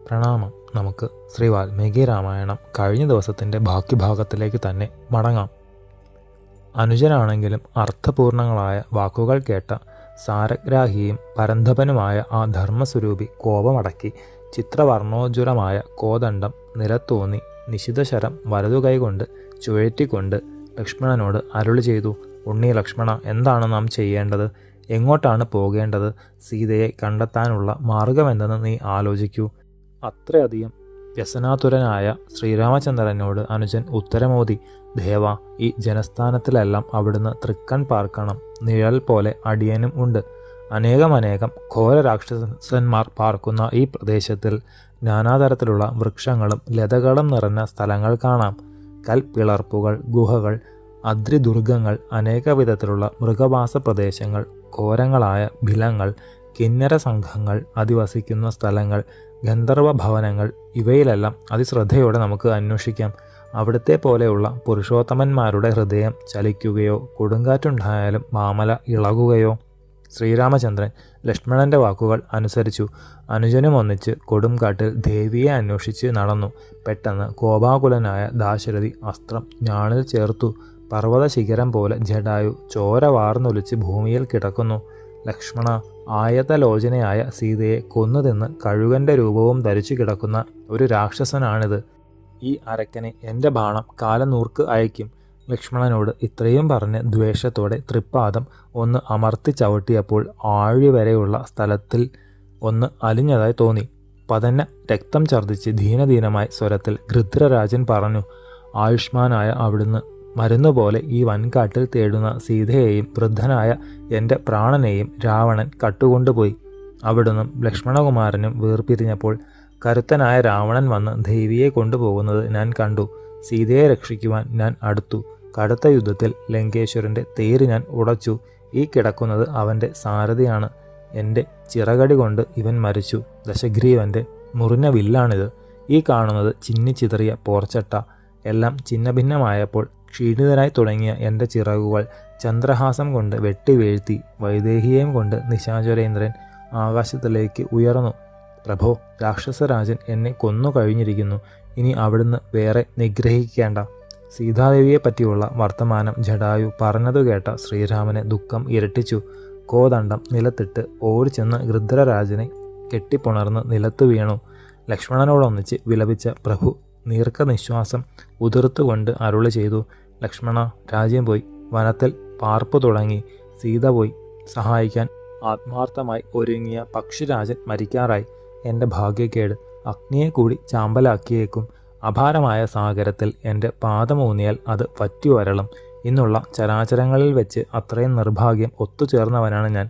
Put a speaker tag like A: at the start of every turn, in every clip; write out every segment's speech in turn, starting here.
A: പ്രണാമം. നമുക്ക് ശ്രീ വാൽമീകി രാമായണം കഴിഞ്ഞ ദിവസത്തിൻ്റെ ബാക്കി ഭാഗത്തിലേക്ക് തന്നെ മടങ്ങാം. അനുജനാണെങ്കിലും അർത്ഥപൂർണങ്ങളായ വാക്കുകൾ കേട്ട സാരഗ്രാഹിയും പരന്ധപനുമായ ആ ധർമ്മസ്വരൂപി കോപമടക്കി ചിത്രവർണ്ണോജ്വലമായ കോദണ്ഡം നിലത്തൂന്നി നിശിതശരം വലതുകൈകൊണ്ട് ചുഴറ്റിക്കൊണ്ട് ലക്ഷ്മണനോട് അരുളി ചെയ്തു. ഉണ്ണി ലക്ഷ്മണ, എന്താണ് നാം ചെയ്യേണ്ടത്? എങ്ങോട്ടാണ് പോകേണ്ടത്? സീതയെ കണ്ടെത്താനുള്ള മാർഗമെന്തെന്ന് നീ ആലോചിക്കൂ. അത്രയധികം വ്യസനാതുരനായ ശ്രീരാമചന്ദ്രനോട് അനുജൻ ഉത്തരമോദി. ദേവ, ഈ ജനസ്ഥാനത്തിലെല്ലാം അവിടുന്ന് തൃക്കൺ പാർക്കണം. നിഴൽ പോലെ അടിയനും ഉണ്ട്. അനേകം ഘോര രാക്ഷസന്മാർ പാർക്കുന്ന ഈ പ്രദേശത്തിൽ നാനാതരത്തിലുള്ള വൃക്ഷങ്ങളും ലതകളും നിറഞ്ഞ സ്ഥലങ്ങൾ കാണാം. കൽപ്പിളർപ്പുകൾ, ഗുഹകൾ, അദ്രിദുർഗങ്ങൾ, അനേക വിധത്തിലുള്ള മൃഗവാസ പ്രദേശങ്ങൾ, ഘോരങ്ങളായ ബിലങ്ങൾ, കിന്നര സംഘങ്ങൾ അധിവസിക്കുന്ന സ്ഥലങ്ങൾ, ഗന്ധർവ ഭവനങ്ങൾ, ഇവയിലെല്ലാം അതിശ്രദ്ധയോടെ നമുക്ക് അന്വേഷിക്കാം. അവിടുത്തെ പോലെയുള്ള പുരുഷോത്തമന്മാരുടെ ഹൃദയം ചലിക്കുകയോ കൊടുങ്കാറ്റുണ്ടായാലും മാമല ഇളകുകയോ? ശ്രീരാമചന്ദ്രൻ ലക്ഷ്മണന്റെ വാക്കുകൾ അനുസരിച്ചു. അനുജനും ഒന്നിച്ച് കൊടുംകാട്ടിൽ ദേവിയെ അന്വേഷിച്ച് നടന്നു. പെട്ടെന്ന് കോപാകുലനായ ദാശരഥി അസ്ത്രം ഞാണിൽ ചേർത്തു. പർവ്വത ശിഖരം പോലെ ജടായു ചോര വാർന്നൊലിച്ച് ഭൂമിയിൽ കിടക്കുന്നു. ലക്ഷ്മണ, ആയതലോചനയായ സീതയെ കൊന്നുതിന്ന് കഴുകന്റെ രൂപവും ധരിച്ചു കിടക്കുന്ന ഒരു രാക്ഷസനാണിത്. ഈ അരക്കനെ എൻ്റെ ബാണം കാലനൂർക്ക് അയക്കും. ലക്ഷ്മണനോട് ഇത്രയും പറഞ്ഞ് ദ്വേഷത്തോടെ തൃപ്പാദം ഒന്ന് അമർത്തി ചവിട്ടിയപ്പോൾ ആഴിവരെയുള്ള സ്ഥലത്തിൽ ഒന്ന് അലിഞ്ഞതായി തോന്നി. പതന്ന രക്തം ഛർദ്ദിച്ച് ദീനദീനമായ സ്വരത്തിൽ ഗൃധ്രരാജൻ പറഞ്ഞു. ആയുഷ്മാനായ അവിടുന്ന് മരുന്നുപോലെ ഈ വൻകാട്ടിൽ തേടുന്ന സീതയെയും വൃദ്ധനായ എൻ്റെ പ്രാണനെയും രാവണൻ കട്ടുകൊണ്ടുപോയി. അവിടുന്ന് ലക്ഷ്മണകുമാരനും വേർപിരിഞ്ഞപ്പോൾ കരുത്തനായ രാവണൻ വന്ന് ദേവിയെ കൊണ്ടുപോകുന്നത് ഞാൻ കണ്ടു. സീതയെ രക്ഷിക്കുവാൻ ഞാൻ അടുത്തു. കടുത്ത യുദ്ധത്തിൽ ലങ്കേശ്വരൻ്റെ തേര് ഞാൻ ഉടച്ചു. ഈ കിടക്കുന്നത് അവൻ്റെ സാരഥിയാണ്. എൻ്റെ ചിറകടി കൊണ്ട് ഇവൻ മരിച്ചു. ദശഗ്രീവൻ്റെ മുറിഞ്ഞ വില്ലാണിത്. ഈ കാണുന്നത് ചിന്നിച്ചിതറിയ പോർച്ചട്ട. എല്ലാം ഛിന്നഭിന്നമായപ്പോൾ ക്ഷീണിതനായി തുടങ്ങിയ എൻ്റെ ചിറകുകൾ ചന്ദ്രഹാസം കൊണ്ട് വെട്ടി വീഴ്ത്തി വൈദേഹിയെയും കൊണ്ട് നിശാചരേന്ദ്രൻ ആകാശത്തിലേക്ക് ഉയർന്നു. പ്രഭോ, രാക്ഷസരാജൻ എന്നെ കൊന്നു കഴിഞ്ഞിരിക്കുന്നു. ഇനി അവിടുന്ന് വേറെ നിഗ്രഹിക്കേണ്ട. സീതാദേവിയെ പറ്റിയുള്ള വർത്തമാനം ജടായു പറഞ്ഞതു കേട്ട ശ്രീരാമനെ ദുഃഖം ഇരട്ടിച്ചു. കോദണ്ഡം നിലത്തിട്ട് ഓടിച്ചെന്ന് ഗൃധ്രരാജനെ കെട്ടിപ്പുണർന്ന് നിലത്തു വീണു. ലക്ഷ്മണനോടൊന്നിച്ച് വിലപിച്ച പ്രഭു ദീർഘനിശ്വാസം ഉതിർത്തുകൊണ്ട് അരുളി ചെയ്തു. ലക്ഷ്മണ, രാജ്യം പോയി. വനത്തിൽ പാർപ്പു തുടങ്ങി. സീത പോയി. സഹായിക്കാൻ ആത്മാർത്ഥമായി ഒരുങ്ങിയ പക്ഷിരാജൻ മരിക്കാറായി. എൻ്റെ ഭാഗ്യക്കേട് അഗ്നിയെ കൂടി ചാമ്പലാക്കിയേക്കും. അപാരമായ സാഗരത്തിൽ എൻ്റെ പാദമൂന്നിയാൽ അത് പറ്റി വരളും. ഇന്നുള്ള ചരാചരങ്ങളിൽ വെച്ച് അത്രയും നിർഭാഗ്യം ഒത്തുചേർന്നവനാണ് ഞാൻ.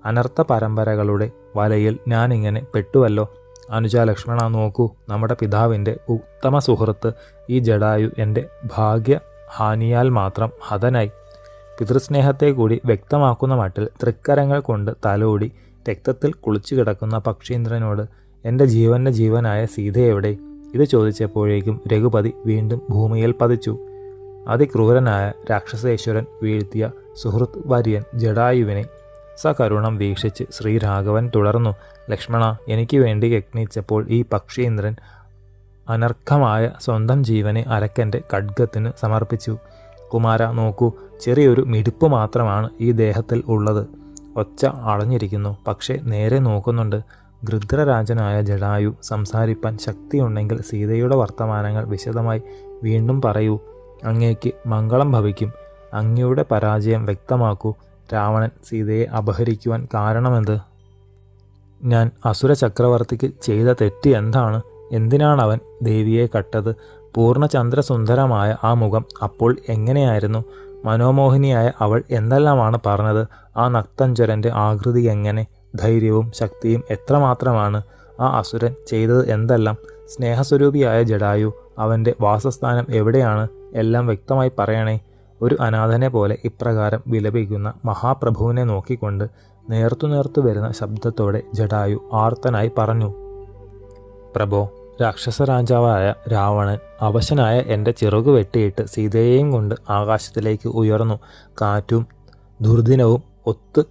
A: അനർത്ഥ പരമ്പരകളുടെ വലയിൽ ഞാനിങ്ങനെ പെട്ടുവല്ലോ. അനുജ ലക്ഷ്മണ, നോക്കൂ, നമ്മുടെ പിതാവിൻ്റെ ഉത്തമ സുഹൃത്ത് ഈ ജടായു എൻ്റെ ഭാഗ്യഹാനിയാൽ മാത്രം ഹതനായി. പിതൃസ്നേഹത്തെ കൂടി വ്യക്തമാക്കുന്ന മട്ടിൽ തൃക്കരങ്ങൾ കൊണ്ട് തലോടി രക്തത്തിൽ കുളിച്ചു കിടക്കുന്ന പക്ഷീന്ദ്രനോട് എൻ്റെ ജീവൻ്റെ ജീവനായ സീതയെവിടെ? ഇത് ചോദിച്ചപ്പോഴേക്കും രഘുപതി വീണ്ടും ഭൂമിയിൽ പതിച്ചു. അതിക്രൂരനായ രാക്ഷസേശ്വരൻ വീഴ്ത്തിയ സുഹൃത്ത് വര്യൻ ജടായുവിനെ സകരുണം വീക്ഷിച്ച് ശ്രീരാഘവൻ തുടർന്നു. ലക്ഷ്മണ, എനിക്ക് വേണ്ടി യത്നിച്ചപ്പോൾ ഈ പക്ഷീന്ദ്രൻ അനർഘമായ സ്വന്തം ജീവനെ അരക്കൻ്റെ ഖഡ്ഗത്തിന് സമർപ്പിച്ചു. കുമാര, നോക്കൂ, ചെറിയൊരു മിടിപ്പ് മാത്രമാണ് ഈ ദേഹത്തിൽ ഉള്ളത്. ഒച്ച അടഞ്ഞിരിക്കുന്നു, പക്ഷേ നേരെ നോക്കുന്നുണ്ട്. ഗൃധ്രരാജനായ ജടായു, സംസാരിപ്പാൻ ശക്തിയുണ്ടെങ്കിൽ സീതയുടെ വർത്തമാനങ്ങൾ വിശദമായി വീണ്ടും പറയൂ. അങ്ങേക്ക് മംഗളം ഭവിക്കും. അങ്ങയുടെ പരാജയം വ്യക്തമാക്കൂ. രാവണൻ സീതയെ അപഹരിക്കുവാൻ കാരണമെന്ത്? ഞാൻ അസുര ചക്രവർത്തിക്ക് ചെയ്ത തെറ്റ് എന്താണ്? എന്തിനാണവൻ ദേവിയെ കട്ടത്? പൂർണ്ണചന്ദ്രസുന്ദരമായ ആ മുഖം അപ്പോൾ എങ്ങനെയായിരുന്നു? മനോമോഹിനിയായ അവൾ എന്തെല്ലാമാണ് പറഞ്ഞത്? ആ നക്തഞ്ചരൻ്റെ ആകൃതി എങ്ങനെ? ധൈര്യവും ശക്തിയും എത്രമാത്രമാണ്? ആ അസുരൻ ചെയ്തത് എന്തെല്ലാം? സ്നേഹസ്വരൂപിയായ ജടായു, അവൻ്റെ വാസസ്ഥാനം എവിടെയാണ്? എല്ലാം വ്യക്തമായി പറയണേ. ഒരു അനാഥനെ പോലെ ഇപ്രകാരം വിലപിക്കുന്ന മഹാപ്രഭുവിനെ നോക്കിക്കൊണ്ട് നേർത്തു വരുന്ന ശബ്ദത്തോടെ ജടായു ആർത്തനായി പറഞ്ഞു. പ്രഭോ, രാക്ഷസരാജാവായ രാവണൻ അവശനായ എൻ്റെ ചിറകു വെട്ടിയിട്ട് സീതയെയും കൊണ്ട് ആകാശത്തിലേക്ക് ഉയർന്നു. കാറ്റും ദുർദിനവും ഒത്ത്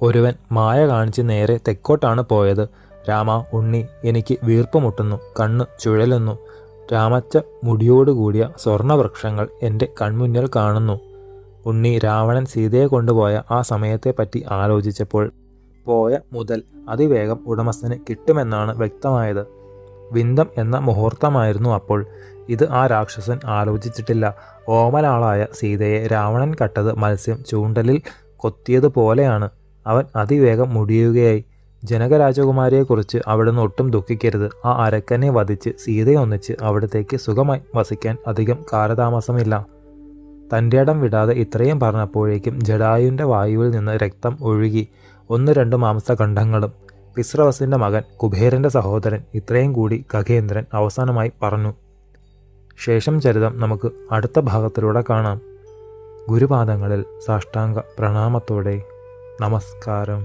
A: ഒരുവൻ മായ കാണിച്ച് നേരെ തെക്കോട്ടാണ് പോയത്. രാമ ഉണ്ണി, എനിക്ക് വീർപ്പ് മുട്ടുന്നു, കണ്ണ് ചുഴലുന്നു. രാമച്ച മുടിയോടുകൂടിയ സ്വർണവൃക്ഷങ്ങൾ എൻ്റെ കൺമുന്നിൽ കാണുന്നു. ഉണ്ണി രാവണൻ സീതയെ കൊണ്ടുപോയ ആ സമയത്തെപ്പറ്റി ആലോചിച്ചപ്പോൾ പോയ മുതൽ അതിവേഗം ഉടമസ്ഥന് കിട്ടുമെന്നാണ് വ്യക്തമായത്. വിന്തം എന്ന മുഹൂർത്തമായിരുന്നു അപ്പോൾ. ഇത് ആ രാക്ഷസൻ ആലോചിച്ചിട്ടില്ല. ഓമലാളായ സീതയെ രാവണൻ കട്ടത് മത്സ്യം ചൂണ്ടലിൽ കൊത്തിയതുപോലെയാണ്. അവൻ അതിവേഗം മുടിയുകയായി. ജനകരാജകുമാരിയെക്കുറിച്ച് അവിടുന്ന് ഒട്ടും ദുഃഖിക്കരുത്. ആ അരക്കനെ വധിച്ച് സീതയൊന്നിച്ച് അവിടത്തേക്ക് സുഖമായി വസിക്കാൻ അധികം കാലതാമസമില്ല. തൻ്റെ ഇടം വിടാതെ ഇത്രയും പറഞ്ഞപ്പോഴേക്കും ജടായുവിൻ്റെ വായുവിൽ നിന്ന് രക്തം ഒഴുകി. 1-2 മാംസഖണ്ഡങ്ങളും. വിശ്രവസിൻ്റെ മകൻ കുബേരൻ്റെ സഹോദരൻ, ഇത്രയും കൂടി ഖഗേന്ദ്രൻ അവസാനമായി പറഞ്ഞു. ശേഷം ചരിതം നമുക്ക് അടുത്ത ഭാഗത്തിലൂടെ കാണാം. ഗുരുപാദങ്ങളിൽ സാഷ്ടാംഗ പ്രണാമത്തോടെ നമസ്കാരം.